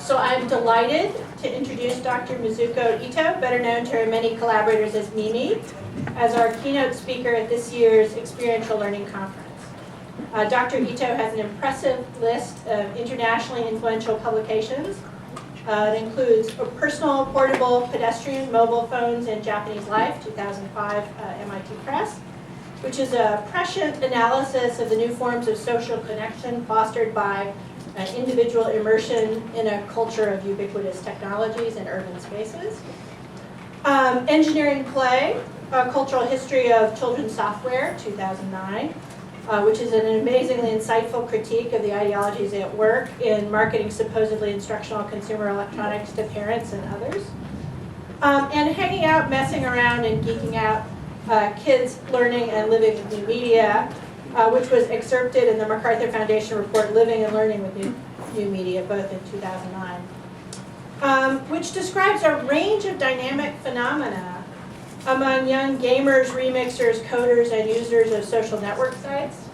So I'm delighted to introduce Dr. Mizuko Ito, better known to her many collaborators as Mimi, as our keynote speaker at this year's Experiential Learning Conference. Dr. Ito has an impressive list of internationally influential publications. It includes Personal Portable Pedestrian Mobile Phones in Japanese Life, 2005 MIT Press, which is a prescient analysis of the new forms of social connection fostered by individual immersion in a culture of ubiquitous technologies and urban spaces. Engineering Play, A Cultural History of Children's Software, 2009, which is an amazingly insightful critique of the ideologies at work in marketing supposedly instructional consumer electronics to parents and others. And Hanging Out, Messing Around, and Geeking Out, Kids Learning and Living with New Media, which was excerpted in the MacArthur Foundation report, Living and Learning with New Media, both in 2009, which describes a range of dynamic phenomena among young gamers, remixers, coders, and users of social network sites,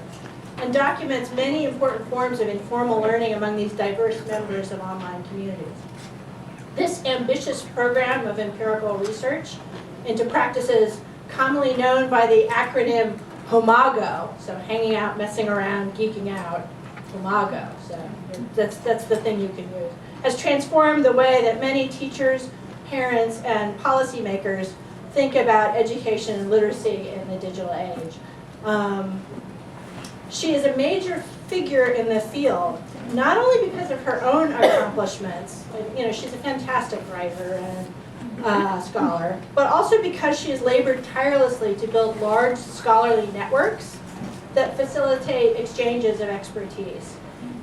and documents many important forms of informal learning among these diverse members of online communities. This ambitious program of empirical research into practices commonly known by the acronym HOMAGO, so hanging out, messing around, geeking out, HOMAGO, so that's the thing you can use, has transformed the way that many teachers, parents, and policymakers think about education and literacy in the digital age. She is a major figure in the field, not only because of her own accomplishments, she's a fantastic writer and scholar, but also because she has labored tirelessly to build large scholarly networks that facilitate exchanges of expertise.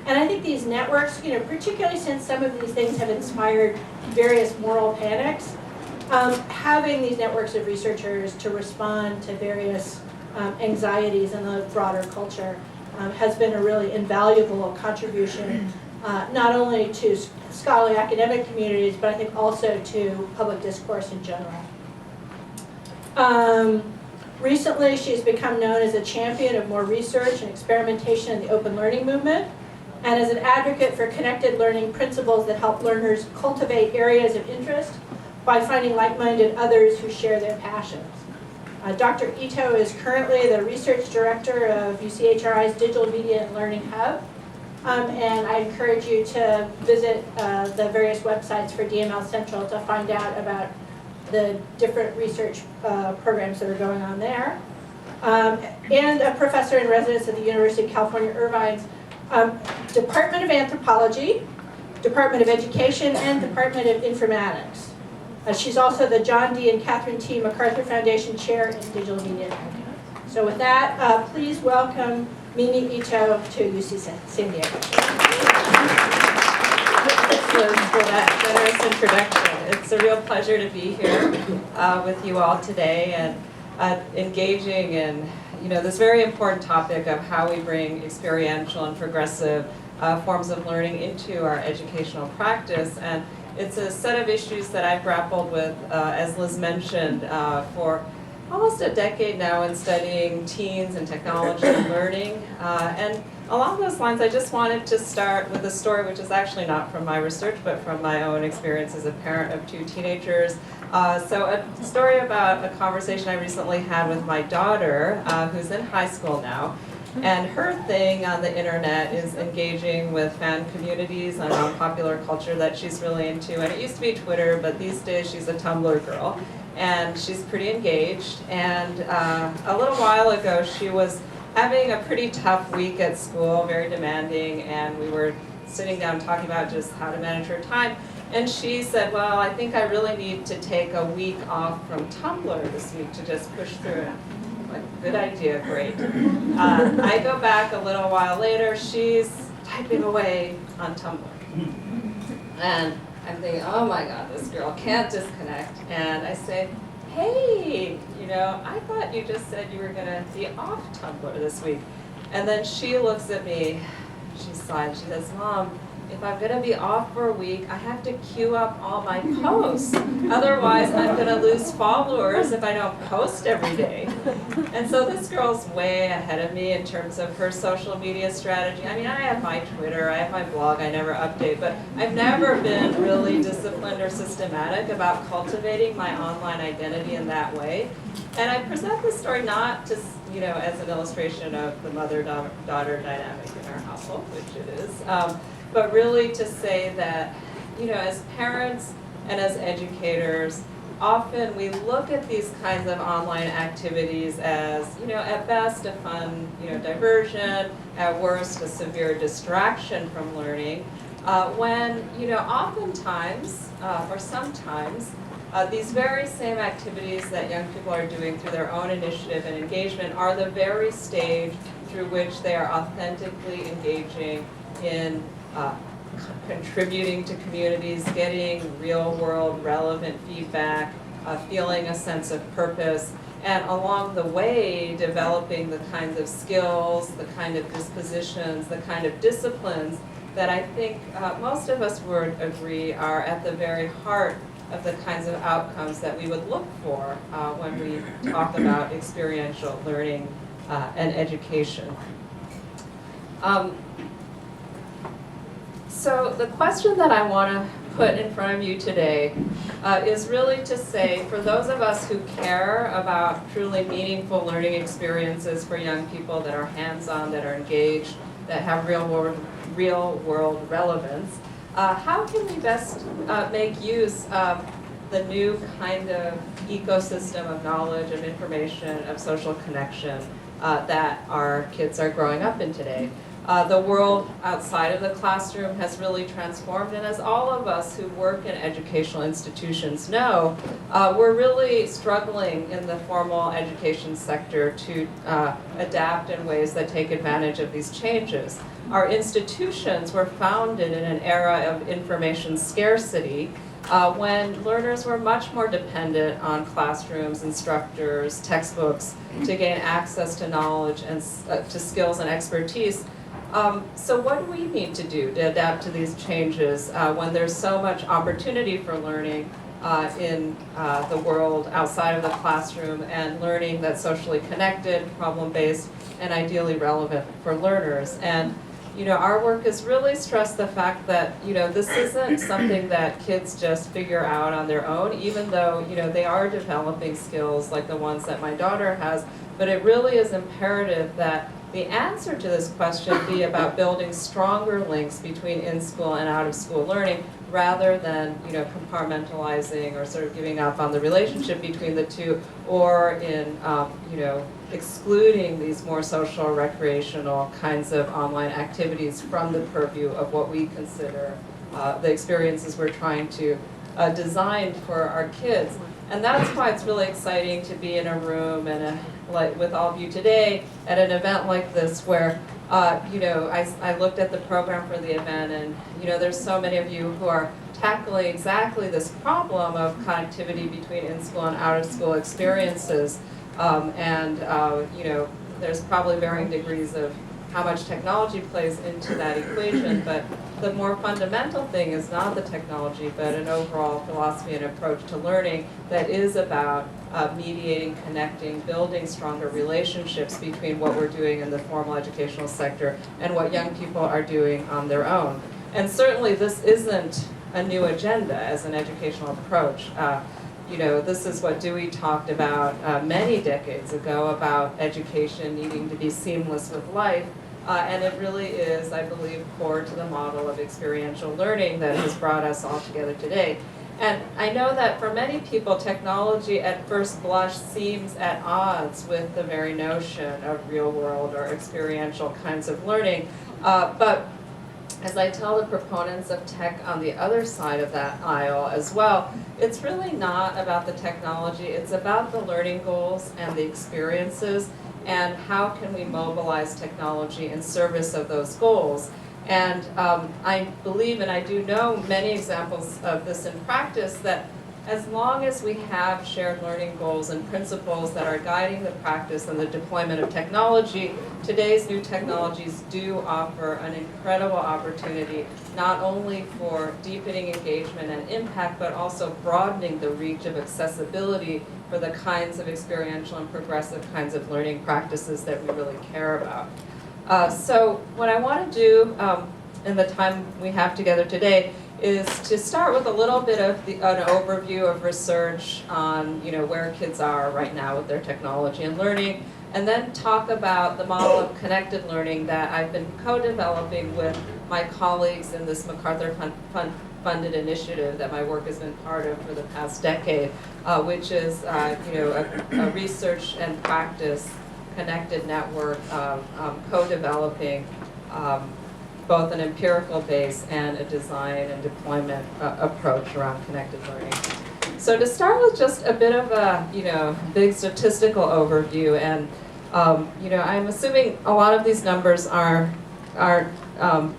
And I think these networks, particularly since some of these things have inspired various moral panics, having these networks of researchers to respond to various anxieties in the broader culture has been a really invaluable contribution, not only to scholarly academic communities, but I think also to public discourse in general. Recently, she's become known as a champion of more research and experimentation in the open learning movement, and as an advocate for connected learning principles that help learners cultivate areas of interest by finding like-minded others who share their passions. Dr. Ito is currently the research director of UCHRI's Digital Media and Learning Hub, and I encourage you to visit the various websites for DML Central to find out about the different research programs that are going on there. And a professor in residence at the University of California, Irvine's Department of Anthropology, Department of Education, and Department of Informatics. She's also the John D. and Catherine T. MacArthur Foundation Chair in Digital Media and Learning. So with that, please welcome Mimi Ito to UC San Diego. For that generous introduction. It's a real pleasure to be here with you all today and engaging in this very important topic of how we bring experiential and progressive forms of learning into our educational practice. And it's a set of issues that I've grappled with, as Liz mentioned, for almost a decade now in studying teens and technology and learning. And along those lines, I just wanted to start with a story which is actually not from my research, but from my own experience as a parent of 2 teenagers. So a story about a conversation I recently had with my daughter, who's in high school now. And her thing on the internet is engaging with fan communities on popular culture that she's really into. And it used to be Twitter, but these days she's a Tumblr girl. And she's pretty engaged. And a little while ago, she was having a pretty tough week at school, very demanding, and we were sitting down talking about just how to manage her time. And she said, well, I think I really need to take a week off from Tumblr this week to just push through it. Like, good idea, great. I go back a little while later, she's typing away on Tumblr. And I'm thinking, oh my God, this girl can't disconnect. And I say, hey, I thought you just said you were gonna be off Tumblr this week. And then she looks at me, she sighs, she says, Mom, if I'm gonna be off for a week, I have to queue up all my posts. Otherwise, I'm gonna lose followers if I don't post every day. And so this girl's way ahead of me in terms of her social media strategy. I mean, I have my Twitter, I have my blog, I never update, but I've never been really disciplined or systematic about cultivating my online identity in that way. And I present this story not just, as an illustration of the mother-daughter dynamic in our household, which it is, but really to say that, as parents and as educators, often we look at these kinds of online activities as, at best a fun, diversion, at worst a severe distraction from learning, when, oftentimes, or sometimes, these very same activities that young people are doing through their own initiative and engagement are the very stage through which they are authentically engaging in contributing to communities, getting real-world relevant feedback, feeling a sense of purpose, and along the way developing the kinds of skills, the kind of dispositions, the kind of disciplines that I think most of us would agree are at the very heart of the kinds of outcomes that we would look for when we talk about experiential learning and education. So the question that I want to put in front of you today is really to say, for those of us who care about truly meaningful learning experiences for young people that are hands-on, that are engaged, that have real-world relevance, how can we best make use of the new kind of ecosystem of knowledge, of information, of social connection that our kids are growing up in today? The world outside of the classroom has really transformed, and as all of us who work in educational institutions know, we're really struggling in the formal education sector to adapt in ways that take advantage of these changes. Our institutions were founded in an era of information scarcity when learners were much more dependent on classrooms, instructors, textbooks to gain access to knowledge and to skills and expertise. So what do we need to do to adapt to these changes when there's so much opportunity for learning in the world outside of the classroom, and learning that's socially connected, problem-based, and ideally relevant for learners? And our work has really stressed the fact that this isn't something that kids just figure out on their own, even though they are developing skills like the ones that my daughter has. But it really is imperative that the answer to this question be about building stronger links between in-school and out-of-school learning, rather than compartmentalizing or sort of giving up on the relationship between the two, or in excluding these more social, recreational kinds of online activities from the purview of what we consider the experiences we're trying to design for our kids. And that's why it's really exciting to be in a room and with all of you today at an event like this, where I looked at the program for the event, and there's so many of you who are tackling exactly this problem of connectivity between in-school and out-of-school experiences. There's probably varying degrees of how much technology plays into that equation, but the more fundamental thing is not the technology, but an overall philosophy and approach to learning that is about mediating, connecting, building stronger relationships between what we're doing in the formal educational sector and what young people are doing on their own. And certainly this isn't a new agenda as an educational approach. This is what Dewey talked about many decades ago, about education needing to be seamless with life. And it really is, I believe, core to the model of experiential learning that has brought us all together today. And I know that for many people, technology at first blush seems at odds with the very notion of real-world or experiential kinds of learning. But as I tell the proponents of tech on the other side of that aisle as well, it's really not about the technology, it's about the learning goals and the experiences, and how can we mobilize technology in service of those goals. And I believe, and I do know many examples of this in practice, that as long as we have shared learning goals and principles that are guiding the practice and the deployment of technology, today's new technologies do offer an incredible opportunity not only for deepening engagement and impact, but also broadening the reach of accessibility for the kinds of experiential and progressive kinds of learning practices that we really care about. So what I want to do in the time we have together today is to start with a little bit of an overview of research on where kids are right now with their technology and learning, and then talk about the model of connected learning that I've been co-developing with my colleagues in this MacArthur-funded initiative that my work has been part of for the past decade, which is a research and practice connected network of co-developing both an empirical base and a design and deployment approach around connected learning. So to start with just a bit of a big statistical overview, and I'm assuming a lot of these numbers aren't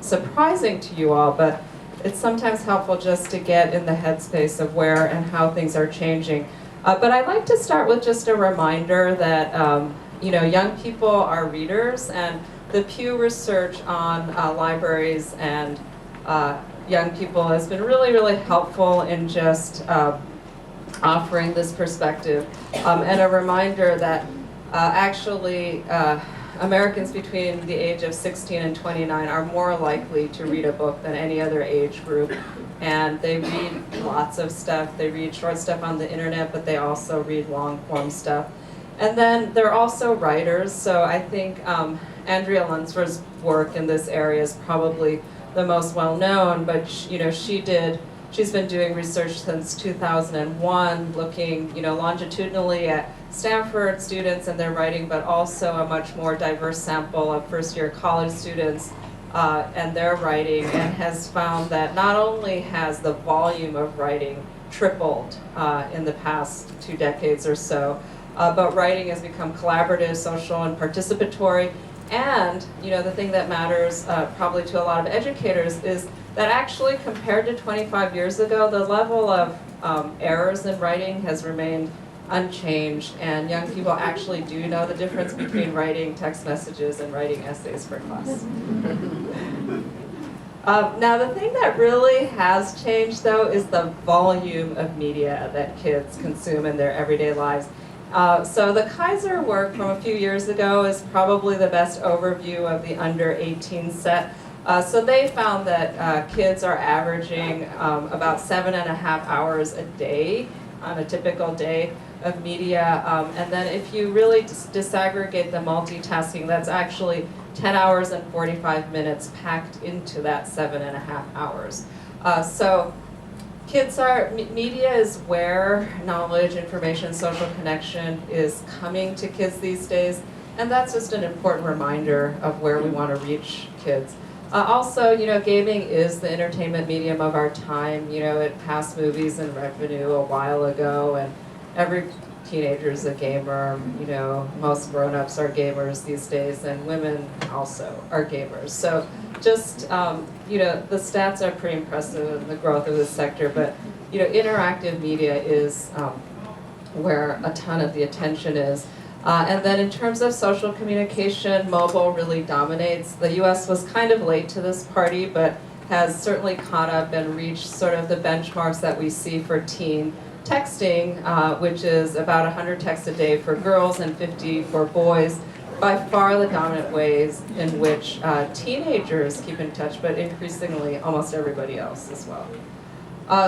surprising to you all, but it's sometimes helpful just to get in the headspace of where and how things are changing. But I'd like to start with just a reminder that young people are readers, and the Pew research on libraries and young people has been really, really helpful in just offering this perspective, and a reminder that actually Americans between the age of 16 and 29 are more likely to read a book than any other age group, and they read lots of stuff. They read short stuff on the internet, but they also read long form stuff. And then they're also writers, so I think Andrea Lunsford's work in this area is probably the most well known, but she's been doing research since 2001, looking longitudinally at Stanford students and their writing, but also a much more diverse sample of first-year college students and their writing, and has found that not only has the volume of writing tripled in the past 2 decades or so, but writing has become collaborative, social, and participatory. And the thing that matters probably to a lot of educators is that actually compared to 25 years ago, the level of errors in writing has remained unchanged, and young people actually do know the difference between writing text messages and writing essays for class. Now the thing that really has changed though is the volume of media that kids consume in their everyday lives. So the Kaiser work from a few years ago is probably the best overview of the under 18 set. So they found that kids are averaging about 7.5 hours a day on a typical day of media. And then if you really disaggregate the multitasking, that's actually 10 hours and 45 minutes packed into that 7.5 hours. So media is where knowledge, information, social connection is coming to kids these days, and that's just an important reminder of where we want to reach kids. Also, gaming is the entertainment medium of our time. It passed movies and revenue a while ago, and every teenager is a gamer. Most grown-ups are gamers these days, and women also are gamers. So just, the stats are pretty impressive in the growth of this sector, but, interactive media is where a ton of the attention is. And then in terms of social communication, mobile really dominates. The US was kind of late to this party, but has certainly caught up and reached sort of the benchmarks that we see for teen texting, which is about 100 texts a day for girls and 50 for boys. By far the dominant ways in which teenagers keep in touch, but increasingly almost everybody else as well.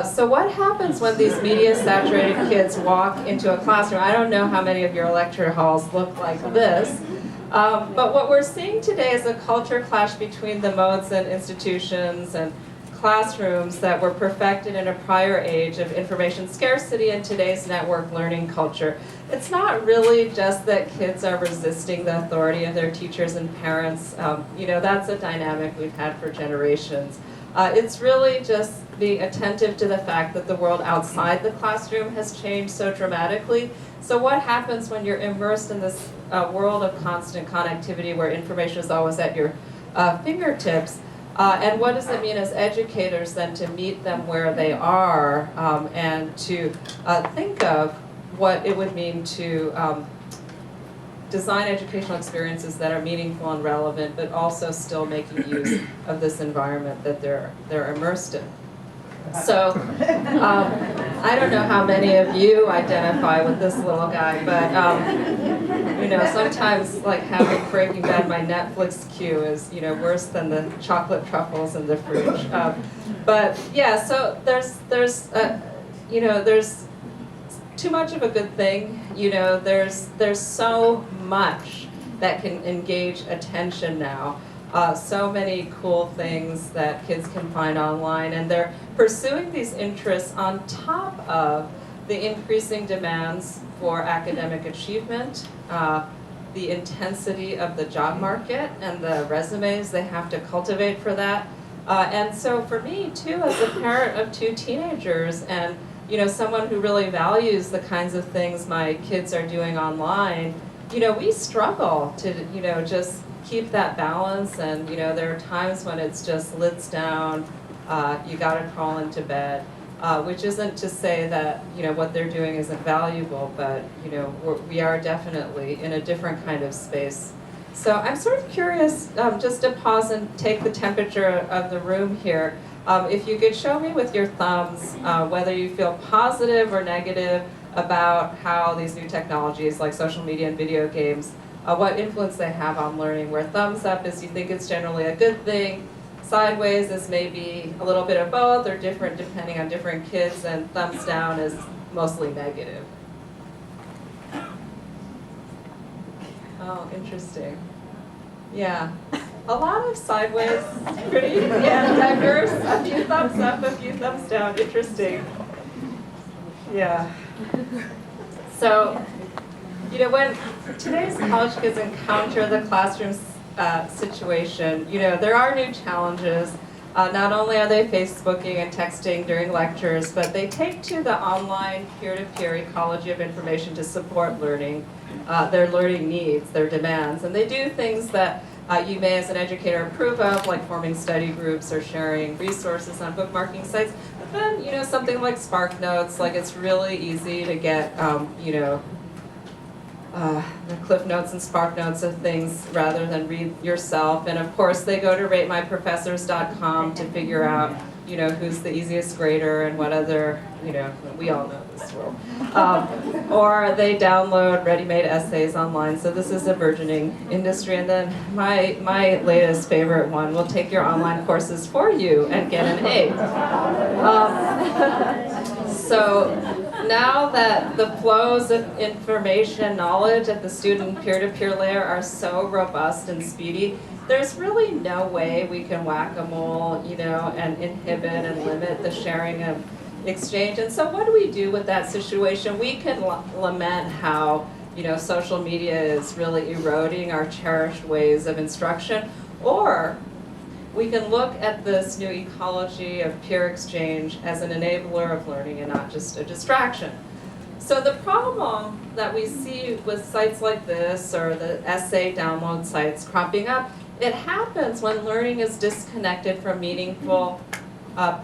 So what happens when these media-saturated kids walk into a classroom? I don't know how many of your lecture halls look like this, but what we're seeing today is a culture clash between the modes and institutions and classrooms that were perfected in a prior age of information scarcity and today's network learning culture. It's not really just that kids are resisting the authority of their teachers and parents. That's a dynamic we've had for generations. It's really just being attentive to the fact that the world outside the classroom has changed so dramatically. So what happens when you're immersed in this world of constant connectivity where information is always at your fingertips? And what does it mean as educators then to meet them where they are and to think of what it would mean to design educational experiences that are meaningful and relevant, but also still making use of this environment that they're immersed in. So I don't know how many of you identify with this little guy, but you know, sometimes like having Breaking Bad, my Netflix queue is, you know, worse than the chocolate truffles in the fridge. But yeah, so there's you know, there's too much of a good thing. You know, there's so much that can engage attention now. So many cool things that kids can find online, and they're pursuing these interests on top of the increasing demands for academic achievement, the intensity of the job market and the resumes they have to cultivate for that. And so for me too, as a parent of 2 teenagers and you know, someone who really values the kinds of things my kids are doing online, you know, we struggle to, you know, just keep that balance. And, you know, there are times when it's just lids down, you gotta crawl into bed, which isn't to say that, you know, what they're doing isn't valuable, but, you know, we are definitely in a different kind of space. So I'm sort of curious, just to pause and take the temperature of the room here. If you could show me with your thumbs whether you feel positive or negative about how these new technologies like social media and video games, what influence they have on learning, where thumbs up is you think it's generally a good thing, sideways is maybe a little bit of both or different depending on different kids, and thumbs down is mostly negative. Oh, interesting. Yeah. A lot of sideways, pretty diverse, a few thumbs up, a few thumbs down, interesting. Yeah. So, you know, when today's college kids encounter the classroom situation, you know, there are new challenges. Not only are they Facebooking and texting during lectures, but they take to the online peer-to-peer ecology of information to support learning, their learning needs, their demands, and they do things that you may as an educator approve of, like forming study groups or sharing resources on bookmarking sites. But then, you know, something like Spark Notes, like it's really easy to get, you know, the Cliff Notes and Spark Notes of things rather than read yourself. And of course, they go to ratemyprofessors.com to figure out, you know, who's the easiest grader and what other, you know, we all know this world. Or they download ready-made essays online. So this is a burgeoning industry. And then my latest favorite one will take your online courses for you and get an A. So now that the flows of information, knowledge at the student peer-to-peer layer are so robust and speedy, there's really no way we can whack-a-mole, you know, and inhibit and limit the sharing of exchange. And so what do we do with that situation? We can lament how, you know, social media is really eroding our cherished ways of instruction, or we can look at this new ecology of peer exchange as an enabler of learning and not just a distraction. So the problem that we see with sites like this or the essay download sites cropping up, it happens when learning is disconnected from meaningful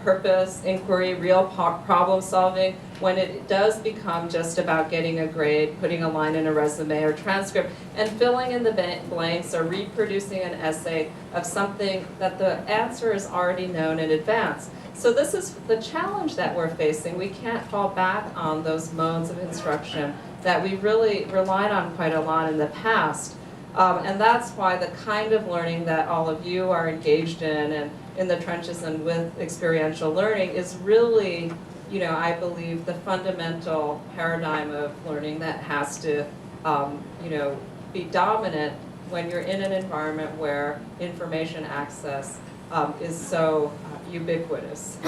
purpose, inquiry, real problem solving, when it does become just about getting a grade, putting a line in a resume or transcript, and filling in the blanks or reproducing an essay of something that the answer is already known in advance. So this is the challenge that we're facing. We can't fall back on those modes of instruction that we really relied on quite a lot in the past. And that's why the kind of learning that all of you are engaged in and in the trenches and with experiential learning is really, you know, I believe the fundamental paradigm of learning that has to, you know, be dominant when you're in an environment where information access is so ubiquitous.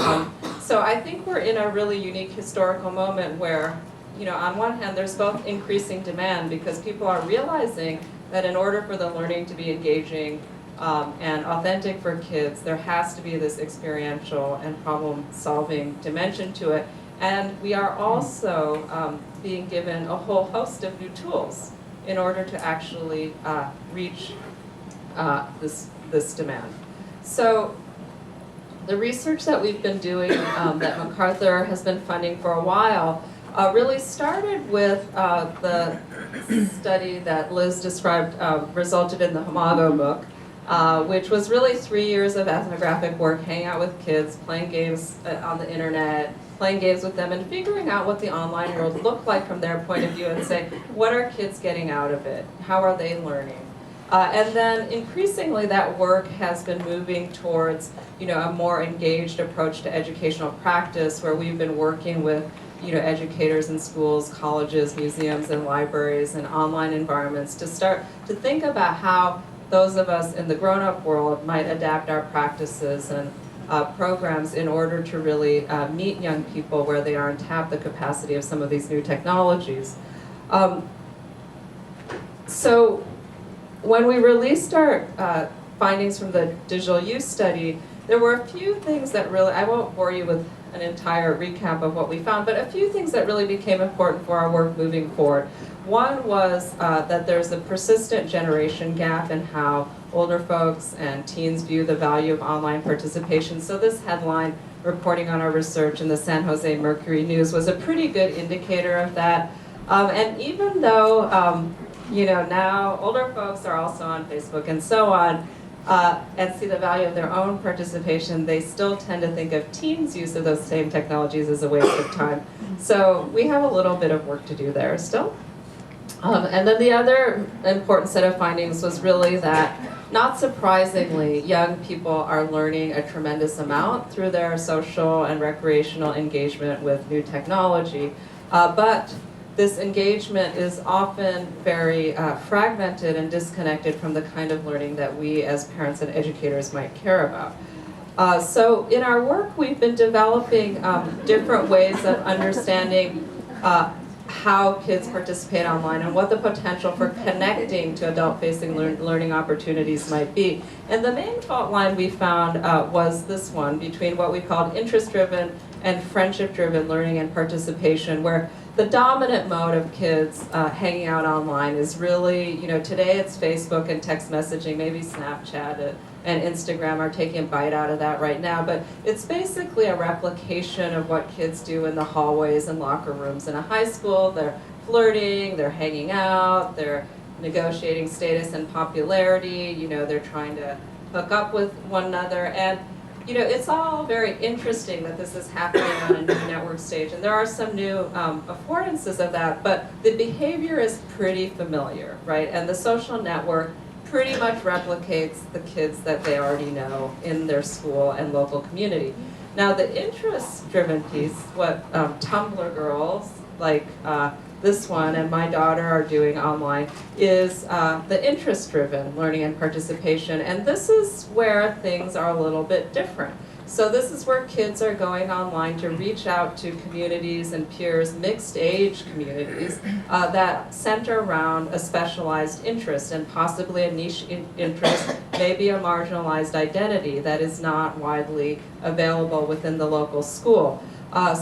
So I think we're in a really unique historical moment where, you know, on one hand, there's both increasing demand because people are realizing that in order for the learning to be engaging and authentic for kids, there has to be this experiential and problem-solving dimension to it. And we are also being given a whole host of new tools in order to actually reach this demand. So The research that we've been doing, that MacArthur has been funding for a while, really started with the study that Liz described, resulted in the Imago book, which was really 3 years of ethnographic work, hanging out with kids, playing games on the internet, playing games with them, and figuring out what the online world looked like from their point of view, and say, what are kids getting out of it? How are they learning? And then increasingly that work has been moving towards, a more engaged approach to educational practice, where we've been working with, educators in schools, colleges, museums, and libraries, and online environments to start to think about how those of us in the grown-up world might adapt our practices and programs in order to really meet young people where they are and tap the capacity of some of these new technologies. So when we released our findings from the digital use study, there were a few things that really, I won't bore you with an entire recap of what we found, but a few things that really became important for our work moving forward. One was that there's a persistent generation gap in how older folks and teens view the value of online participation. So this headline, reporting on our research in the San Jose Mercury News, was a pretty good indicator of that. And even though, now older folks are also on Facebook and so on, and see the value of their own participation, they still tend to think of teens' use of those same technologies as a waste of time. So we have a little bit of work to do there still. And then the other important set of findings was really that, not surprisingly, young people are learning a tremendous amount through their social and recreational engagement with new technology. But this engagement is often very fragmented and disconnected from the kind of learning that we as parents and educators might care about. So in our work, we've been developing different ways of understanding how kids participate online and what the potential for connecting to adult-facing learning opportunities might be. And the main fault line we found was this one, between what we called interest-driven and friendship-driven learning and participation, where the dominant mode of kids hanging out online is really, today it's Facebook and text messaging, maybe Snapchat and Instagram are taking a bite out of that right now, but it's basically a replication of what kids do in the hallways and locker rooms in a high school. They're flirting, they're hanging out, they're negotiating status and popularity, they're trying to hook up with one another, and it's all very interesting that this is happening on a new network stage, and there are some new affordances of that, but the behavior is pretty familiar, right? And the social network pretty much replicates the kids that they already know in their school and local community. Now the interest-driven piece, what Tumblr girls like this one and my daughter are doing online, is the interest-driven learning and participation, and this is where things are a little bit different. So this is where kids are going online to reach out to communities and peers, mixed age communities, that center around a specialized interest and possibly a niche interest, maybe a marginalized identity that is not widely available within the local school.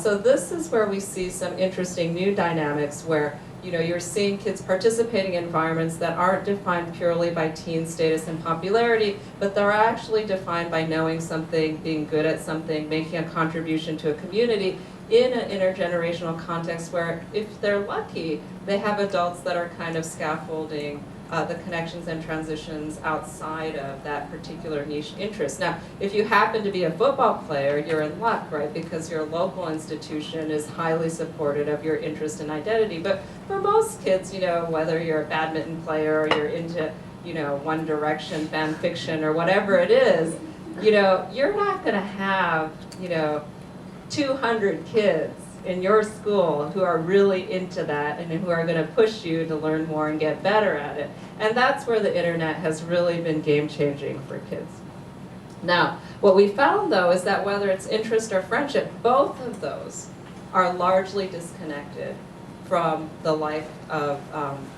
So this is where we see some interesting new dynamics where you're seeing kids participating in environments that aren't defined purely by teen status and popularity, but they're actually defined by knowing something, being good at something, making a contribution to a community in an intergenerational context where, if they're lucky, they have adults that are kind of scaffolding the connections and transitions outside of that particular niche interest. Now, if you happen to be a football player, you're in luck, right? Because your local institution is highly supportive of your interest and identity. But for most kids, whether you're a badminton player or you're into, One Direction fan fiction or whatever it is, you're not going to have, 200 kids in your school who are really into that and who are going to push you to learn more and get better at it. And that's where the internet has really been game-changing for kids. Now, what we found, though, is that whether it's interest or friendship, both of those are largely disconnected from the life of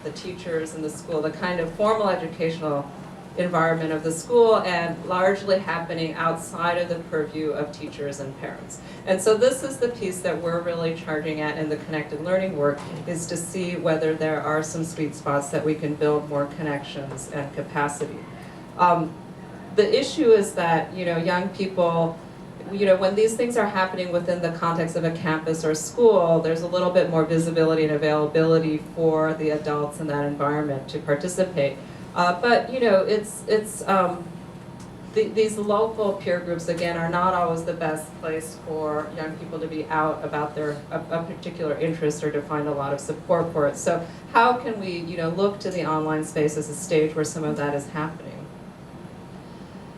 the teachers in the school, the kind of formal educational environment of the school, and largely happening outside of the purview of teachers and parents. And so this is the piece that we're really charging at in the connected learning work, is to see whether there are some sweet spots that we can build more connections and capacity. The issue is that young people when these things are happening within the context of a campus or school, there's a little bit more visibility and availability for the adults in that environment to participate. But these local peer groups, again, are not always the best place for young people to be out about a particular interest or to find a lot of support for it. So how can we look to the online space as a stage where some of that is happening?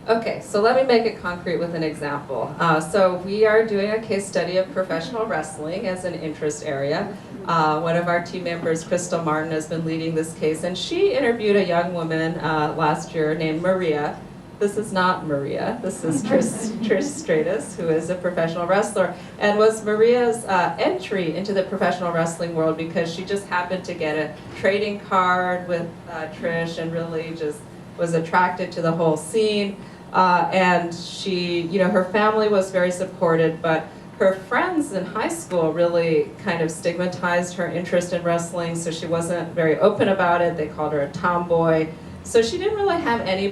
Okay, so let me make it concrete with an example. So we are doing a case study of professional wrestling as an interest area. One of our team members, Crystal Martin, has been leading this case, and she interviewed a young woman last year named Maria. This is not Maria, this is Trish Stratus, who is a professional wrestler, and was Maria's entry into the professional wrestling world because she just happened to get a trading card with Trish and really just was attracted to the whole scene. And she, her family was very supported, but her friends in high school really kind of stigmatized her interest in wrestling, so she wasn't very open about it. They called her a tomboy. So she didn't really have any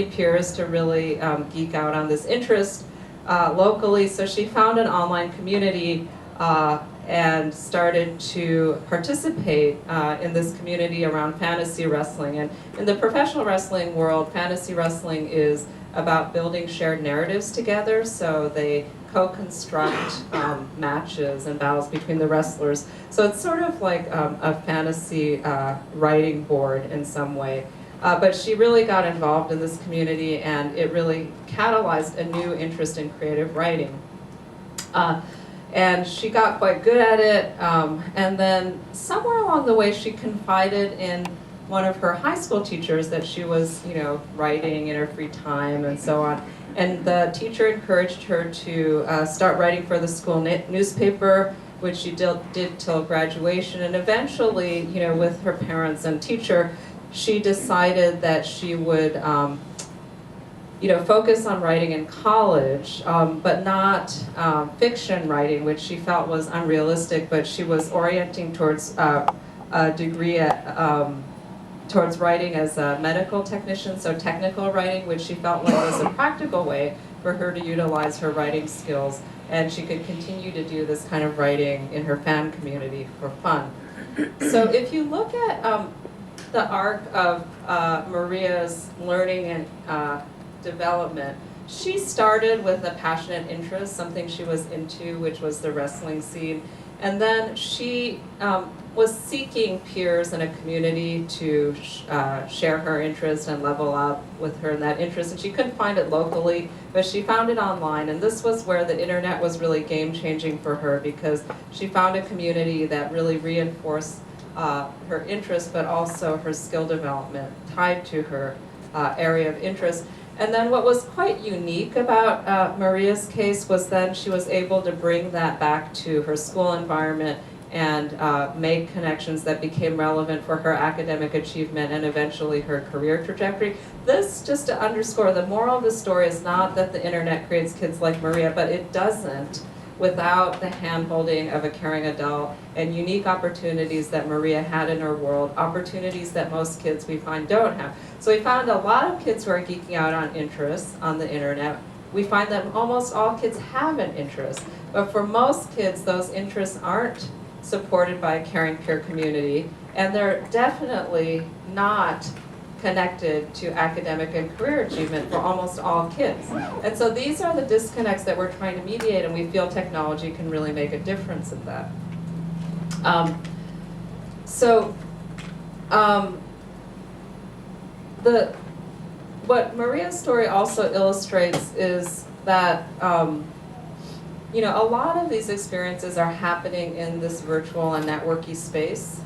peers to really geek out on this interest locally, so she found an online community and started to participate in this community around fantasy wrestling. And in the professional wrestling world, fantasy wrestling is about building shared narratives together, so they co-construct matches and battles between the wrestlers. So it's sort of like a fantasy writing board in some way. But she really got involved in this community, and it really catalyzed a new interest in creative writing. And she got quite good at it, and then somewhere along the way she confided in one of her high school teachers that she was, writing in her free time and so on. And the teacher encouraged her to start writing for the school newspaper, which she did till graduation. And eventually, with her parents and teacher, she decided that she would focus on writing in college, but not fiction writing, which she felt was unrealistic, but she was orienting towards a degree towards writing as a medical technician, so technical writing, which she felt like was a practical way for her to utilize her writing skills, and she could continue to do this kind of writing in her fan community for fun. So if you look at the arc of Maria's learning and development, she started with a passionate interest, something she was into, which was the wrestling scene. And then she was seeking peers in a community to share her interest and level up with her in that interest. And she couldn't find it locally, but she found it online. And this was where the internet was really game-changing for her, because she found a community that really reinforced her interest, but also her skill development tied to her area of interest. And then what was quite unique about Maria's case was then she was able to bring that back to her school environment and make connections that became relevant for her academic achievement and eventually her career trajectory. This, just to underscore, the moral of the story is not that the internet creates kids like Maria, but it doesn't without the hand-holding of a caring adult and unique opportunities that Maria had in her world, opportunities that most kids we find don't have. So we found a lot of kids who are geeking out on interests on the internet. We find that almost all kids have an interest, but for most kids, those interests aren't supported by a caring peer community, and they're definitely not connected to academic and career achievement for almost all kids. And so these are the disconnects that we're trying to mediate, and we feel technology can really make a difference in that. What Maria's story also illustrates is that a lot of these experiences are happening in this virtual and networky space,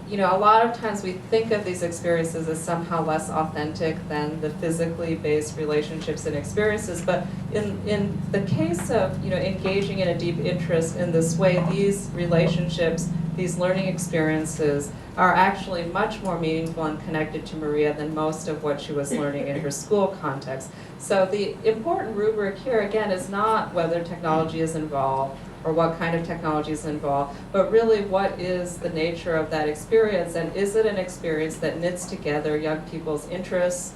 a lot of times we think of these experiences as somehow less authentic than the physically based relationships and experiences, but in the case of engaging in a deep interest in this way, these relationships, these learning experiences are actually much more meaningful and connected to Maria than most of what she was learning in her school context. So the important rubric here, again, is not whether technology is involved or what kind of technology is involved, but really what is the nature of that experience, and is it an experience that knits together young people's interests,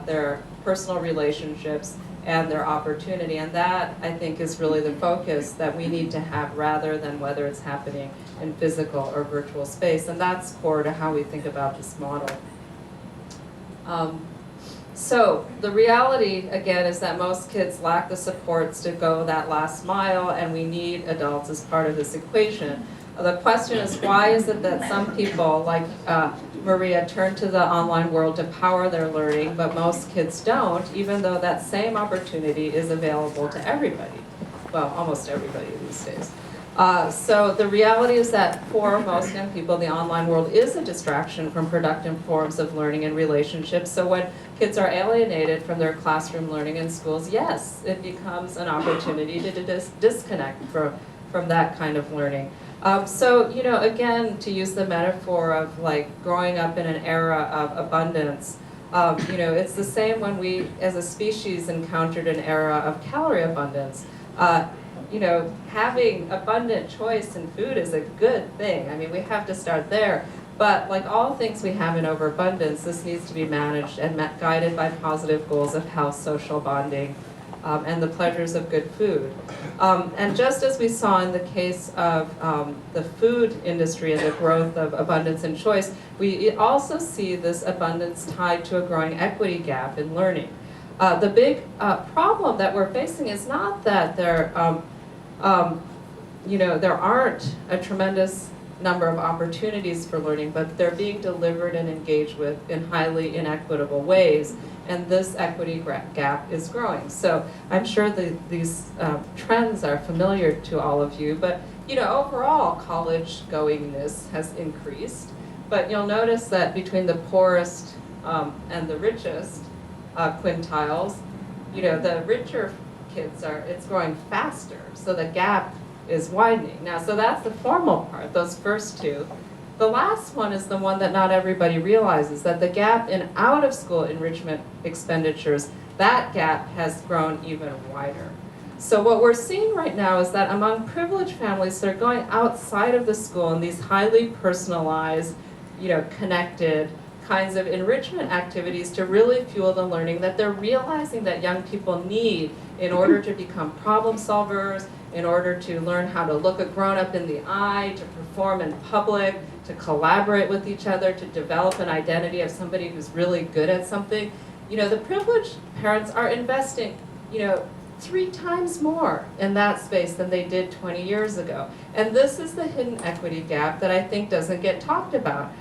their personal relationships, and their opportunity. And that, I think, is really the focus that we need to have rather than whether it's happening in physical or virtual space. And that's core to how we think about this model. So the reality, again, is that most kids lack the supports to go that last mile, and we need adults as part of this equation. The question is, why is it that some people, like Maria, turn to the online world to power their learning, but most kids don't, even though that same opportunity is available to everybody? Well, almost everybody these days. So the reality is that for most young people, the online world is a distraction from productive forms of learning and relationships. So when kids are alienated from their classroom learning in schools, yes, it becomes an opportunity to disconnect from that kind of learning. So, you know, again, to use the metaphor of like growing up in an era of abundance, you know, it's the same when we as a species encountered an era of calorie abundance. You know, having abundant choice in food is a good thing. I mean, we have to start there. But like all things we have in overabundance, this needs to be managed and guided by positive goals of health, social bonding, and the pleasures of good food. And just as we saw in the case of the food industry and the growth of abundance and choice, we also see this abundance tied to a growing equity gap in learning. The big problem that we're facing is not that you know, there aren't a tremendous number of opportunities for learning, but they're being delivered and engaged with in highly inequitable ways, and this equity gap is growing. So I'm sure these trends are familiar to all of you, but you know, overall college goingness has increased, but you'll notice that between the poorest and the richest quintiles, you know, the richer kids it's growing faster, so the gap is widening. Now, so that's the formal part, those first two. The last one is the one that not everybody realizes, that the gap in out-of-school enrichment expenditures, that gap has grown even wider. So what we're seeing right now is that among privileged families, they're going outside of the school in these highly personalized, you know, connected kinds of enrichment activities to really fuel the learning that they're realizing that young people need in order to become problem solvers, in order to learn how to look a grown-up in the eye, to perform in public, to collaborate with each other, to develop an identity of somebody who's really good at something. You know, the privileged parents are investing, you know, 3 times more in that space than they did 20 years ago. And this is the hidden equity gap that I think doesn't get talked about.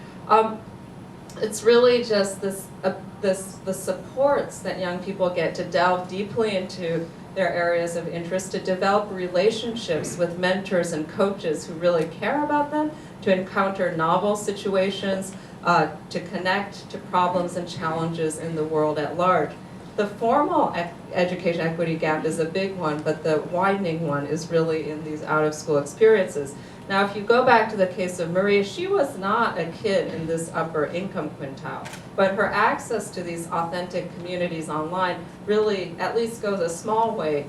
It's really just the supports that young people get to delve deeply into their areas of interest, to develop relationships with mentors and coaches who really care about them, to encounter novel situations, to connect to problems and challenges in the world at large. The formal education equity gap is a big one, but the widening one is really in these out-of-school experiences. Now, if you go back to the case of Maria, she was not a kid in this upper income quintile, but her access to these authentic communities online really at least goes a small way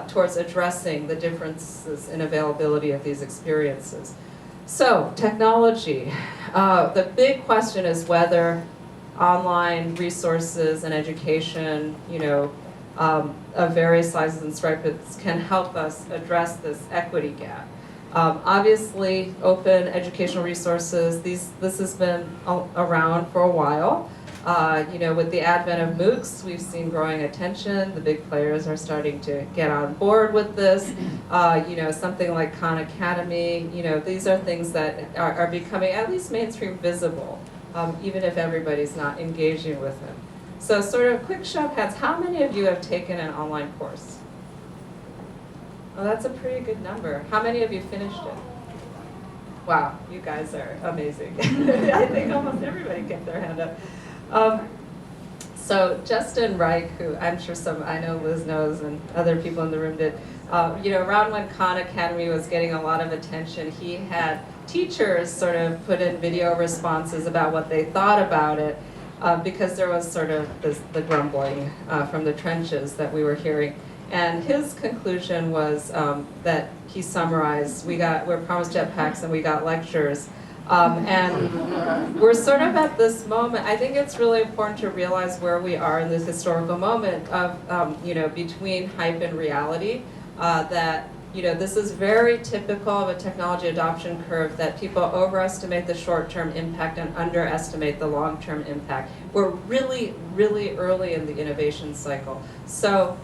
towards addressing the differences in availability of these experiences. So, technology. The big question is whether online resources and education, you know, of various sizes and stripes can help us address this equity gap. Obviously, open educational resources, this has been around for a while. You know, with the advent of MOOCs, we've seen growing attention. The big players are starting to get on board with this. You know, something like Khan Academy, you know, these are things that are becoming at least mainstream visible, even if everybody's not engaging with them. So sort of quick show of hands, how many of you have taken an online course? Well, that's a pretty good number. How many of you finished it? Wow, you guys are amazing. I think almost everybody kept their hand up. So Justin Reich, who I'm sure I know Liz knows and other people in the room did, you know, around when Khan Academy was getting a lot of attention, he had teachers sort of put in video responses about what they thought about it, because there was sort of the grumbling from the trenches that we were hearing. And his conclusion was that he summarized, we're promised jetpacks and we got lectures, And we're sort of at this moment. I think it's really important to realize where we are in this historical moment of, between hype and reality, that this is very typical of a technology adoption curve, that people overestimate the short-term impact and underestimate the long-term impact. We're really, really early in the innovation cycle. So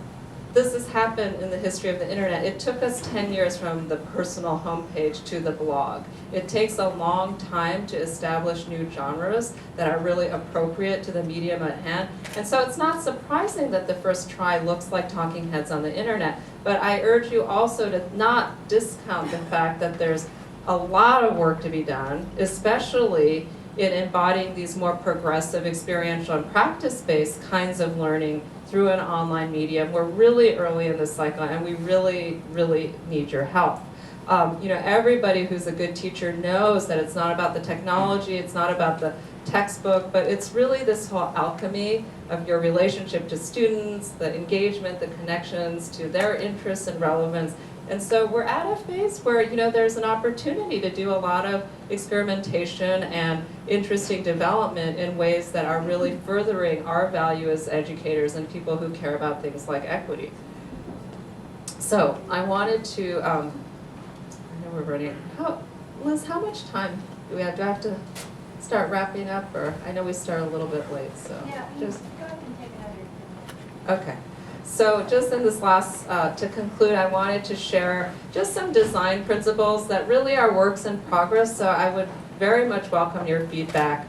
this has happened in the history of the internet. It took us 10 years from the personal homepage to the blog. It takes a long time to establish new genres that are really appropriate to the medium at hand. And so it's not surprising that the first try looks like talking heads on the internet. But I urge you also to not discount the fact that there's a lot of work to be done, especially in embodying these more progressive, experiential, and practice-based kinds of learning through an online medium. We're really early in this cycle, and we really, really need your help. Everybody who's a good teacher knows that it's not about the technology, it's not about the textbook, but it's really this whole alchemy of your relationship to students, the engagement, the connections to their interests and relevance. And so we're at a phase where there's an opportunity to do a lot of experimentation and interesting development in ways that are really furthering our value as educators and people who care about things like equity. So I wanted to, I know we're running, Liz, how much time do we have? Do I have to start wrapping up, or I know we start a little bit late, so. Yeah, just go ahead and take another. Okay. So just in this last, to conclude, I wanted to share just some design principles that really are works in progress. So I would very much welcome your feedback,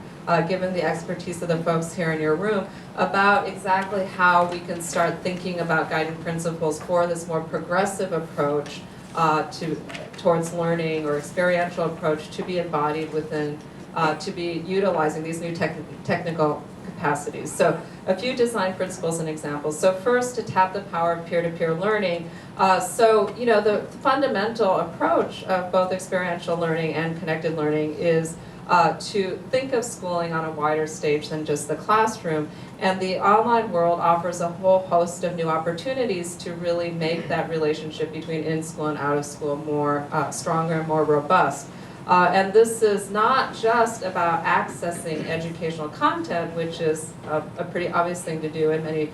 given the expertise of the folks here in your room, about exactly how we can start thinking about guiding principles for this more progressive approach towards learning, or experiential approach to be embodied within, to be utilizing these new technical capacities. So a few design principles and examples. So first, to tap the power of peer-to-peer learning. The fundamental approach of both experiential learning and connected learning is to think of schooling on a wider stage than just the classroom. And the online world offers a whole host of new opportunities to really make that relationship between in-school and out-of-school more stronger and more robust. And this is not just about accessing educational content, which is a pretty obvious thing to do in many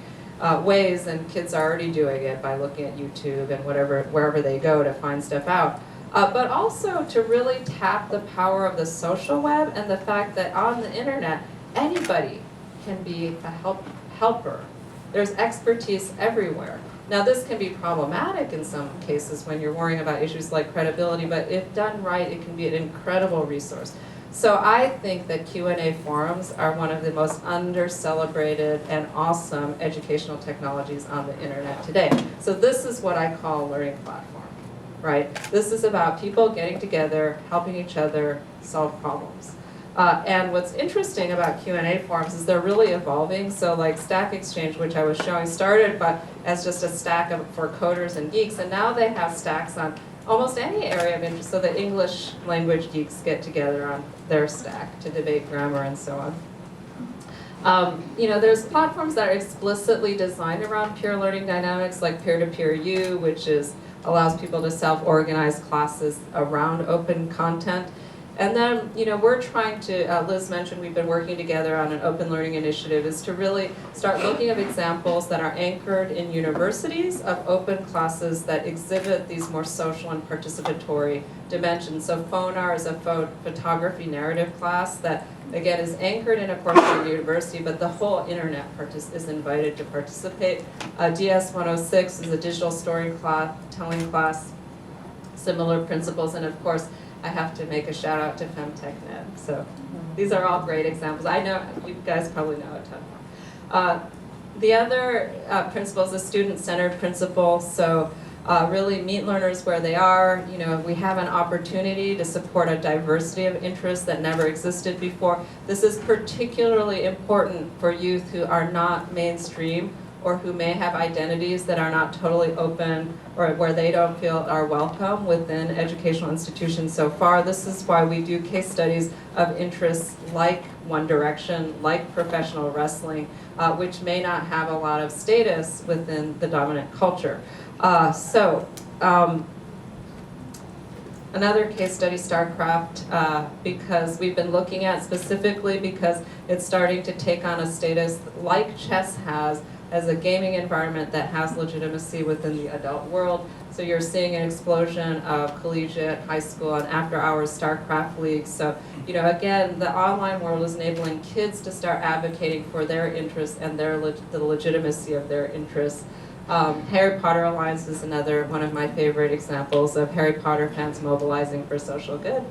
ways, and kids are already doing it by looking at YouTube and wherever they go to find stuff out. But also to really tap the power of the social web and the fact that on the internet, anybody can be a helper. There's expertise everywhere. Now, this can be problematic in some cases when you're worrying about issues like credibility, but if done right, it can be an incredible resource. So I think that Q&A forums are one of the most under-celebrated and awesome educational technologies on the internet today. So this is what I call a learning platform, right? This is about people getting together, helping each other solve problems. And what's interesting about Q&A forums is they're really evolving. So like Stack Exchange, which I was showing, started as just a stack for coders and geeks, and now they have stacks on almost any area of interest. So the English language geeks get together on their stack to debate grammar and so on. There's platforms that are explicitly designed around peer learning dynamics, like Peer-to-Peer U, which allows people to self-organize classes around open content. And then, we're trying to, Liz mentioned we've been working together on an open learning initiative, is to really start looking at examples that are anchored in universities of open classes that exhibit these more social and participatory dimensions. So Phonar is a photography narrative class that, again, is anchored in a course at the university, but the whole internet is invited to participate. DS 106 is a digital storytelling class, similar principles, and of course, I have to make a shout out to FemTechNet. So these are all great examples. I know you guys probably know a ton more. The other principle is a student-centered principle. So really meet learners where they are. We have an opportunity to support a diversity of interests that never existed before. This is particularly important for youth who are not mainstream, or who may have identities that are not totally open, or where they don't feel are welcome within educational institutions so far. This is why we do case studies of interests like One Direction, like professional wrestling, which may not have a lot of status within the dominant culture. Another case study, StarCraft, because we've been looking at specifically because it's starting to take on a status like chess has as a gaming environment that has legitimacy within the adult world. So you're seeing an explosion of collegiate, high school, and after-hours StarCraft leagues. So, again, the online world is enabling kids to start advocating for their interests and the legitimacy of their interests. Harry Potter Alliance is another one of my favorite examples of Harry Potter fans mobilizing for social good.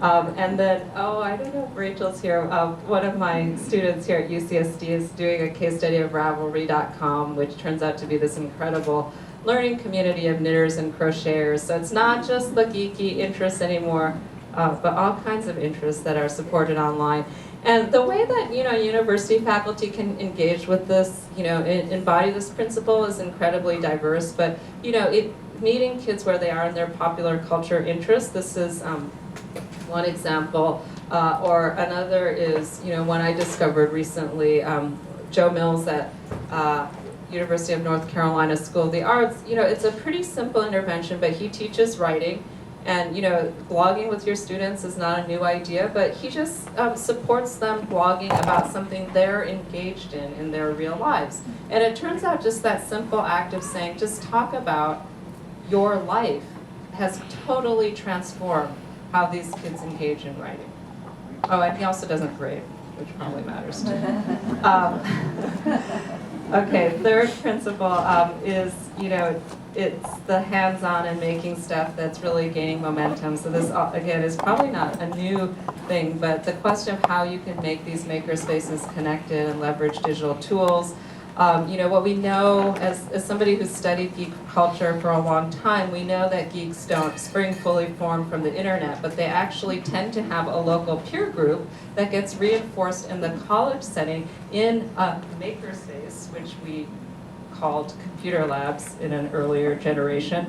And then, I don't know if Rachel's here. One of my students here at UCSD is doing a case study of Ravelry.com, which turns out to be this incredible learning community of knitters and crocheters. So it's not just the geeky interests anymore, but all kinds of interests that are supported online. And the way that university faculty can engage with this, embody this principle is incredibly diverse. But meeting kids where they are in their popular culture interests. This is one example, or another is one I discovered recently. Joe Mills at University of North Carolina School of the Arts. It's a pretty simple intervention, but he teaches writing. And blogging with your students is not a new idea, but he just supports them blogging about something they're engaged in their real lives. And it turns out just that simple act of saying, just talk about your life has totally transformed how these kids engage in writing. Oh, and he also doesn't grade, which probably matters too. Okay, third principle is, it's the hands-on and making stuff that's really gaining momentum. So this, again, is probably not a new thing, but the question of how you can make these maker spaces connected and leverage digital tools. What we know, as somebody who's studied geek culture for a long time, we know that geeks don't spring fully formed from the internet, but they actually tend to have a local peer group that gets reinforced in the college setting in a maker space, which we called computer labs in an earlier generation,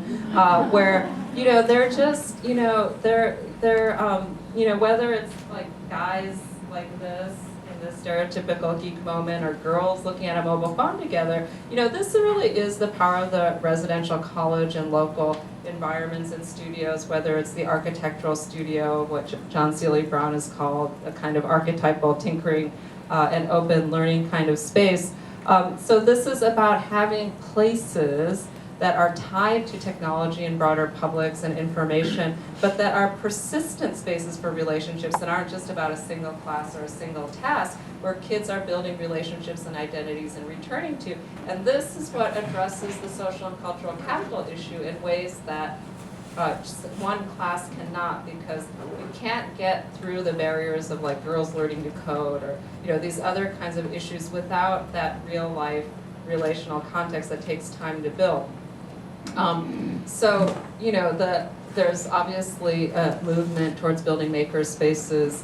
where they're just they're whether it's like guys like this in this stereotypical geek moment or girls looking at a mobile phone together, this really is the power of the residential college and local environments and studios, whether it's the architectural studio, which John Seeley Brown has called a kind of archetypal tinkering and open learning kind of space. So this is about having places that are tied to technology and broader publics and information, but that are persistent spaces for relationships that aren't just about a single class or a single task, where kids are building relationships and identities and returning to. And this is what addresses the social and cultural capital issue in ways that just one class cannot, because you can't get through the barriers of like girls learning to code or these other kinds of issues without that real life relational context that takes time to build. So there's obviously a movement towards building maker spaces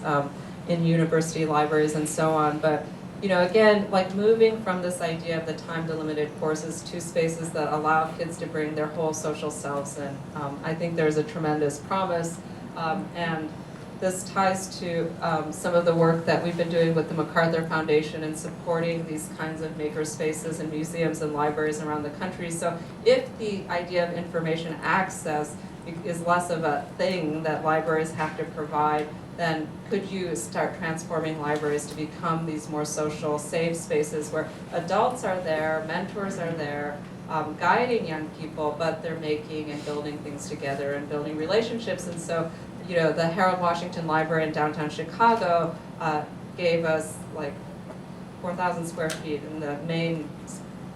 in university libraries and so on, but again, like moving from this idea of the time-delimited courses to spaces that allow kids to bring their whole social selves in. I think there's a tremendous promise, and this ties to some of the work that we've been doing with the MacArthur Foundation and supporting these kinds of maker spaces in museums and libraries around the country. So if the idea of information access is less of a thing that libraries have to provide, then could you start transforming libraries to become these more social, safe spaces where adults are there, mentors are there, guiding young people, but they're making and building things together and building relationships. And so, the Harold Washington Library in downtown Chicago gave us like 4,000 square feet in the main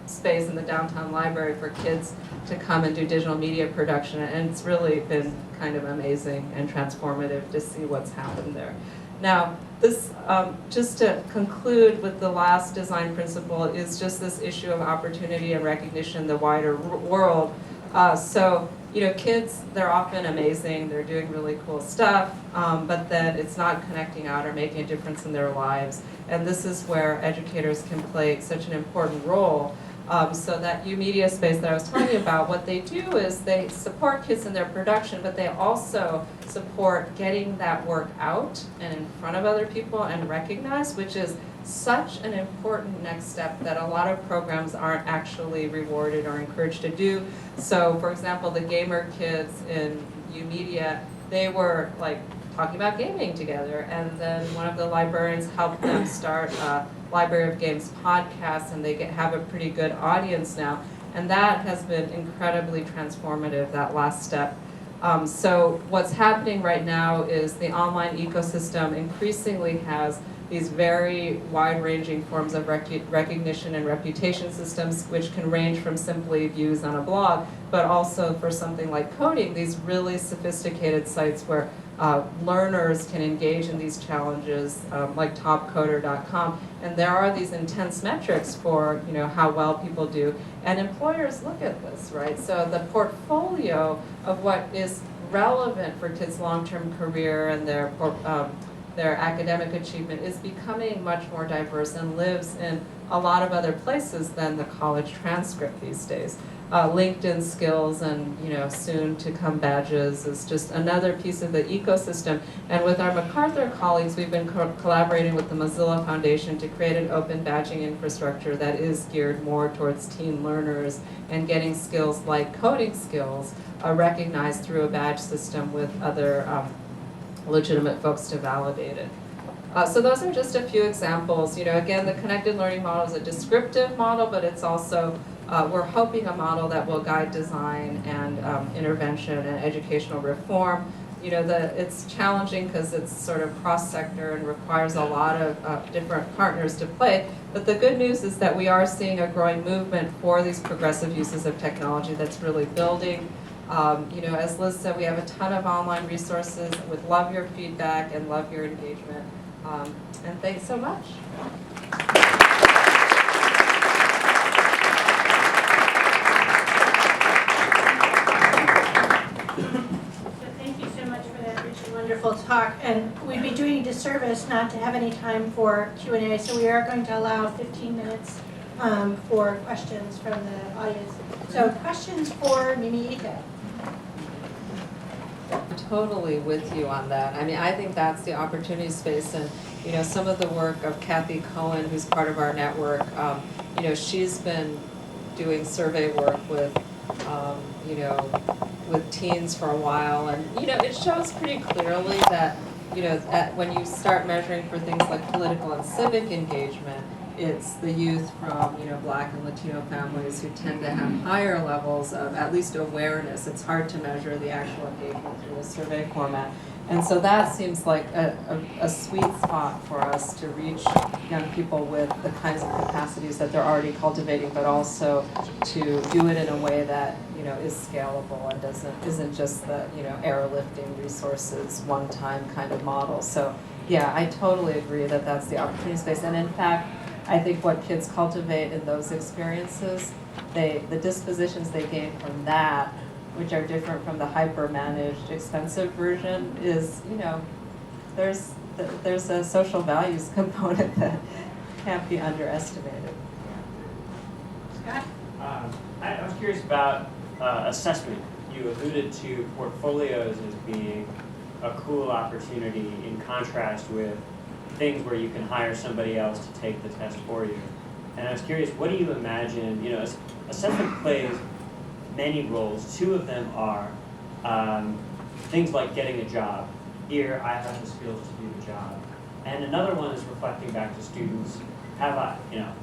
space in the downtown library for kids to come and do digital media production, and it's really been kind of amazing and transformative to see what's happened there. Now, this, just to conclude with the last design principle, is just this issue of opportunity and recognition in the wider world. So, kids, they're often amazing, they're doing really cool stuff, but then it's not connecting out or making a difference in their lives. And this is where educators can play such an important role. So that U-Media space that I was talking about, what they do is they support kids in their production, but they also support getting that work out and in front of other people and recognized, which is such an important next step that a lot of programs aren't actually rewarded or encouraged to do. So, for example, the gamer kids in U-Media, they were like talking about gaming together, and then one of the librarians helped them start a Library of Games podcast, and they have a pretty good audience now. And that has been incredibly transformative, that last step. So what's happening right now is the online ecosystem increasingly has these very wide-ranging forms of recognition and reputation systems, which can range from simply views on a blog, but also for something like coding, these really sophisticated sites where learners can engage in these challenges, like topcoder.com, and there are these intense metrics for how well people do, and employers look at this, right? So the portfolio of what is relevant for kids' long-term career and their academic achievement is becoming much more diverse and lives in a lot of other places than the college transcript these days. LinkedIn skills and soon to come badges is just another piece of the ecosystem. And with our MacArthur colleagues, we've been collaborating with the Mozilla Foundation to create an open badging infrastructure that is geared more towards teen learners and getting skills like coding skills recognized through a badge system with other legitimate folks to validate it. So those are just a few examples. Again, the connected learning model is a descriptive model, but it's also we're hoping a model that will guide design and intervention and educational reform. It's challenging because it's sort of cross-sector and requires a lot of different partners to play. But the good news is that we are seeing a growing movement for these progressive uses of technology that's really building. As Liz said, we have a ton of online resources. Would love your feedback and love your engagement. And thanks so much. Wonderful talk, and we'd be doing a disservice not to have any time for Q&A, so we are going to allow 15 minutes for questions from the audience. So questions for Mimi Ito. I'm totally with you on that. I mean, I think that's the opportunity space, and some of the work of Kathy Cohen, who's part of our network, she's been doing survey work with with teens for a while, and it shows pretty clearly that when you start measuring for things like political and civic engagement, it's the youth from Black and Latino families who tend to have higher levels of at least awareness. It's hard to measure the actual engagement through a survey format. And so that seems like a sweet spot for us to reach young people with the kinds of capacities that they're already cultivating, but also to do it in a way that is scalable and isn't just the airlifting resources one-time kind of model. So yeah, I totally agree that that's the opportunity space. And in fact, I think what kids cultivate in those experiences, the dispositions they gain from that, which are different from the hyper-managed, expensive version, is, there's a social values component that can't be underestimated. Scott? I was curious about assessment. You alluded to portfolios as being a cool opportunity in contrast with things where you can hire somebody else to take the test for you. And I was curious, what do you imagine, assessment plays many roles. Two of them are things like getting a job. Here, I have the skills to do the job. And another one is reflecting back to students,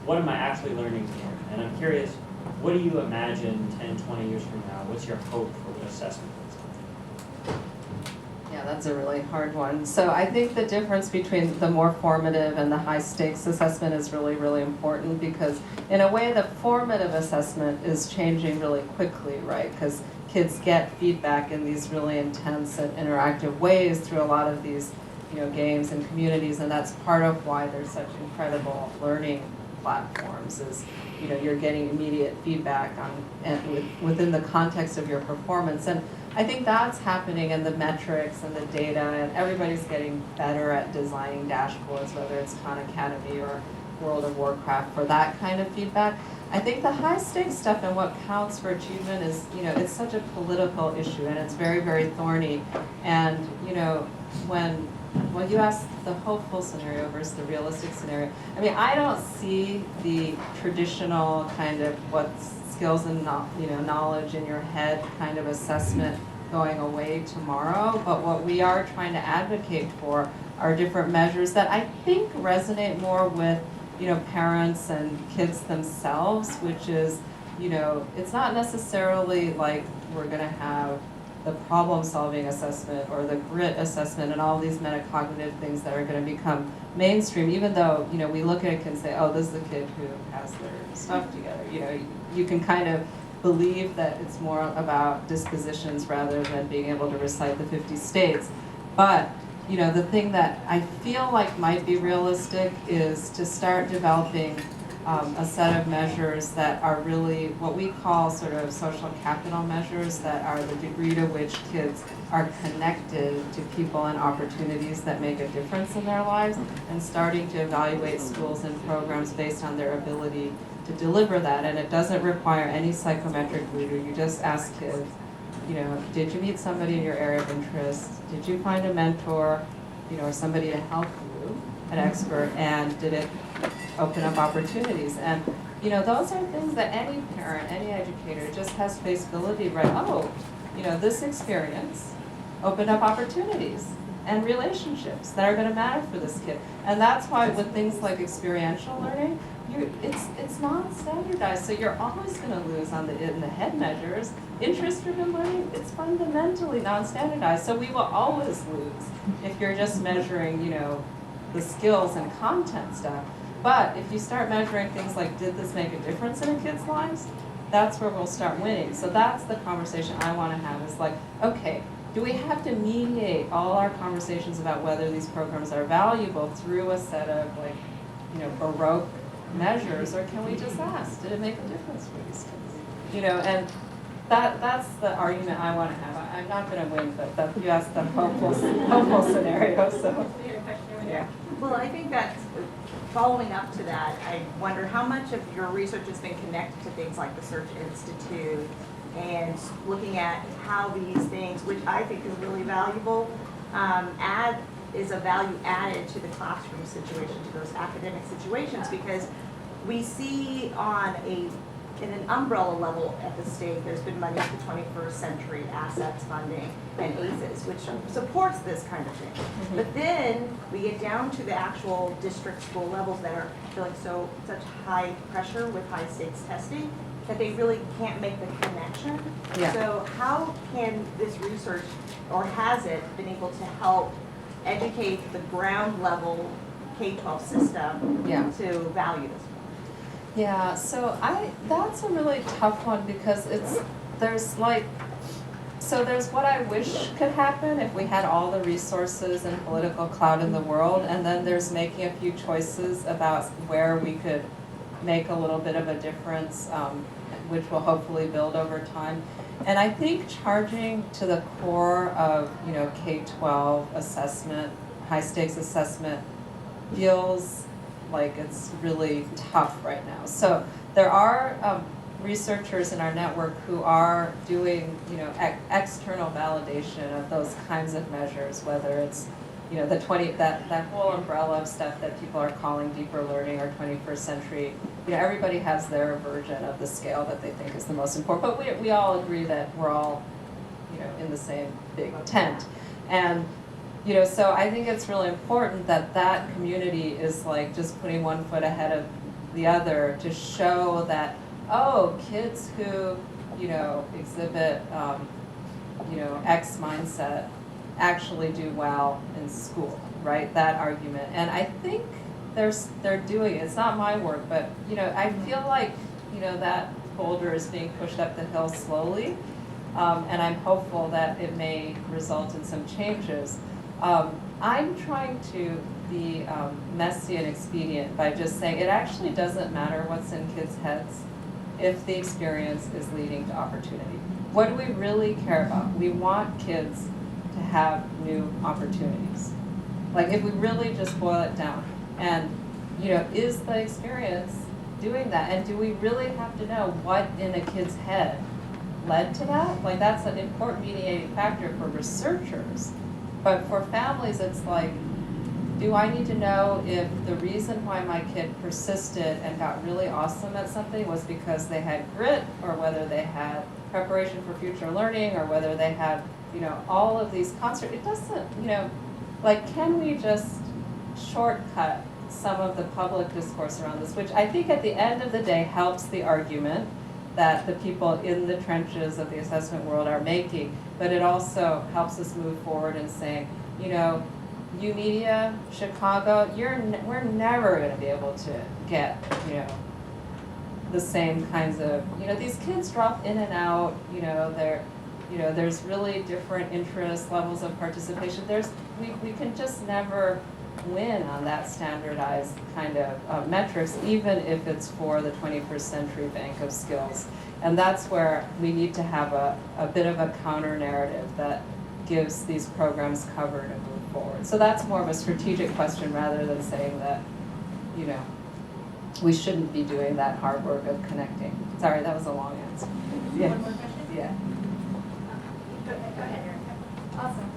what am I actually learning here? And I'm curious, what do you imagine 10, 20 years from now? What's your hope for what assessment looks like? Yeah, that's a really hard one. So I think the difference between the more formative and the high stakes assessment is really, really important, because in a way the formative assessment is changing really quickly, right? Because kids get feedback in these really intense and interactive ways through a lot of these games and communities, and that's part of why there's such incredible learning platforms is you're getting immediate feedback on and within the context of your performance. And I think that's happening in the metrics and the data, and everybody's getting better at designing dashboards, whether it's Khan Academy or World of Warcraft, for that kind of feedback. I think the high stakes stuff and what counts for achievement is, it's such a political issue, and it's very, very thorny. And, when you ask the hopeful scenario versus the realistic scenario, I mean, I don't see the traditional kind of what's skills and knowledge in your head kind of assessment going away tomorrow, but what we are trying to advocate for are different measures that I think resonate more with, parents and kids themselves, which is, it's not necessarily like we're gonna have the problem-solving assessment or the grit assessment and all these metacognitive things that are gonna become mainstream, even though, we look at it and say, oh, this is the kid who has their stuff together. You can kind of believe that it's more about dispositions rather than being able to recite the 50 states. But, the thing that I feel like might be realistic is to start developing a set of measures that are really what we call sort of social capital measures, that are the degree to which kids are connected to people and opportunities that make a difference in their lives, and starting to evaluate schools and programs based on their ability to deliver that. And it doesn't require any psychometric voodoo. You just ask kids, did you meet somebody in your area of interest? Did you find a mentor, or somebody to help you, an expert, and did it open up opportunities? And those are things that any parent, any educator just has feasibility, right? Oh, this experience opened up opportunities and relationships that are going to matter for this kid. And that's why with things like experiential learning, it's non-standardized, so you're always going to lose in the head measures. Interest-driven learning, it's fundamentally non-standardized, so we will always lose if you're just measuring, the skills and content stuff. But if you start measuring things like, did this make a difference in a kid's lives? That's where we'll start winning. So that's the conversation I want to have, is like, okay, do we have to mediate all our conversations about whether these programs are valuable through a set of Baroque measures, or can we just ask, did it make a difference for these kids? And that's the argument I want to have. I'm not going to win, but you asked the hopeful scenario, so. Yeah. Well, I think that following up to that, I wonder how much of your research has been connected to things like the Search Institute and looking at how these things, which I think is really valuable, is a value added to the classroom situation, to those academic situations, because we see in an umbrella level at the state, there's been money for 21st century assets funding and ACEs, which supports this kind of thing. Mm-hmm. But then we get down to the actual district school levels that are feeling such high pressure with high stakes testing that they really can't make the connection. Yeah. So how can this research, or has it been able to help educate the ground level K-12 system to value this? Yeah, so that's a really tough one, because there's what I wish could happen if we had all the resources and political clout in the world, and then there's making a few choices about where we could make a little bit of a difference, which will hopefully build over time. And I think charging to the core of K-12 assessment, high stakes assessment, feels like it's really tough right now. So there are researchers in our network who are doing external validation of those kinds of measures, whether it's that whole umbrella of stuff that people are calling deeper learning or 21st century. Everybody has their version of the scale that they think is the most important, but we all agree that we're all in the same big tent. And so I think it's really important that community is like just putting one foot ahead of the other to show that, kids who, exhibit, X mindset actually do well in school, right? That argument. And I think they're doing it. It's not my work, but, I feel like, that boulder is being pushed up the hill slowly. And I'm hopeful that it may result in some changes. I'm trying to be messy and expedient by just saying it actually doesn't matter what's in kids' heads if the experience is leading to opportunity. What do we really care about? We want kids to have new opportunities. Like, if we really just boil it down, and is the experience doing that? And do we really have to know what in a kid's head led to that? Like, that's an important mediating factor for researchers. But for families, it's like, do I need to know if the reason why my kid persisted and got really awesome at something was because they had grit, or whether they had preparation for future learning, or whether they had, all of these it doesn't, like, can we just shortcut some of the public discourse around this, which I think at the end of the day helps the argument that the people in the trenches of the assessment world are making, but it also helps us move forward in saying, you media, Chicago, we're never going to be able to get, the same kinds of, these kids drop in and out, there's really different interest levels of participation. We can just never win on that standardized kind of metrics, even if it's for the 21st century bank of skills. And that's where we need to have a bit of a counter narrative that gives these programs cover to move forward. So that's more of a strategic question rather than saying that, we shouldn't be doing that hard work of connecting. Sorry, that was a long answer. Yeah. One more question? Yeah. Go ahead, Erica. Awesome.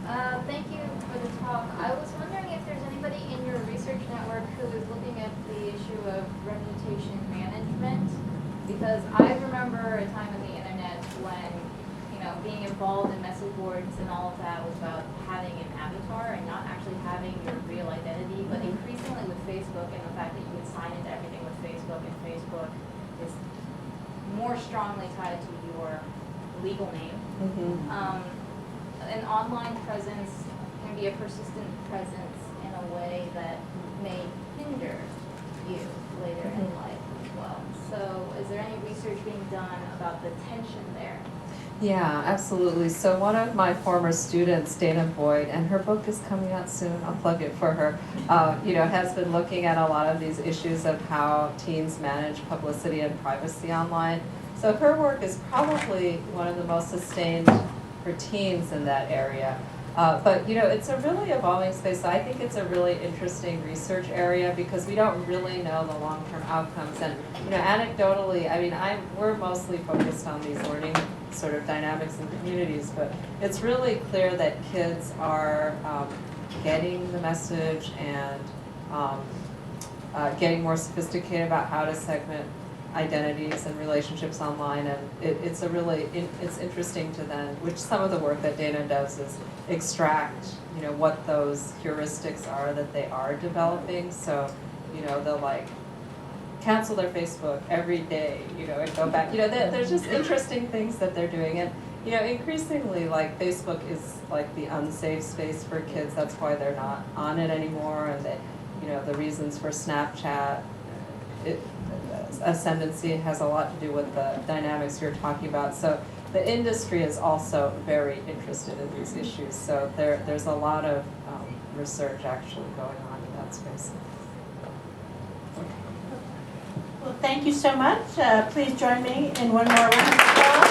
Thank you for the talk. I was wondering if there's anybody in your research network who is looking at the issue of reputation management, because I remember a time on the internet when, being involved in message boards and all of that was about having an avatar and not actually having your real identity, but increasingly with Facebook and the fact that you can sign into everything with Facebook, and Facebook is more strongly tied to your legal name. Mm-hmm. An online presence can be a persistent presence in a way that may hinder you later in life as well. So is there any research being done about the tension there? Yeah, absolutely. So one of my former students, Dana Boyd, and her book is coming out soon, I'll plug it for her, has been looking at a lot of these issues of how teens manage publicity and privacy online. So her work is probably one of the most sustained for teens in that area. But it's a really evolving space. So I think it's a really interesting research area because we don't really know the long-term outcomes. And anecdotally, we're mostly focused on these learning sort of dynamics and communities, but it's really clear that kids are getting the message and getting more sophisticated about how to segment identities and relationships online, and it's interesting to then, which some of the work that Dana does is extract, what those heuristics are that they are developing. So, they'll cancel their Facebook every day, and go back. There's just interesting things that they're doing, and increasingly, Facebook is the unsafe space for kids. That's why they're not on it anymore, and that the reasons for Snapchat. Ascendancy has a lot to do with the dynamics you're talking about. So the industry is also very interested in these issues. So there's a lot of research actually going on in that space. Well, thank you so much. Please join me in one more round of applause.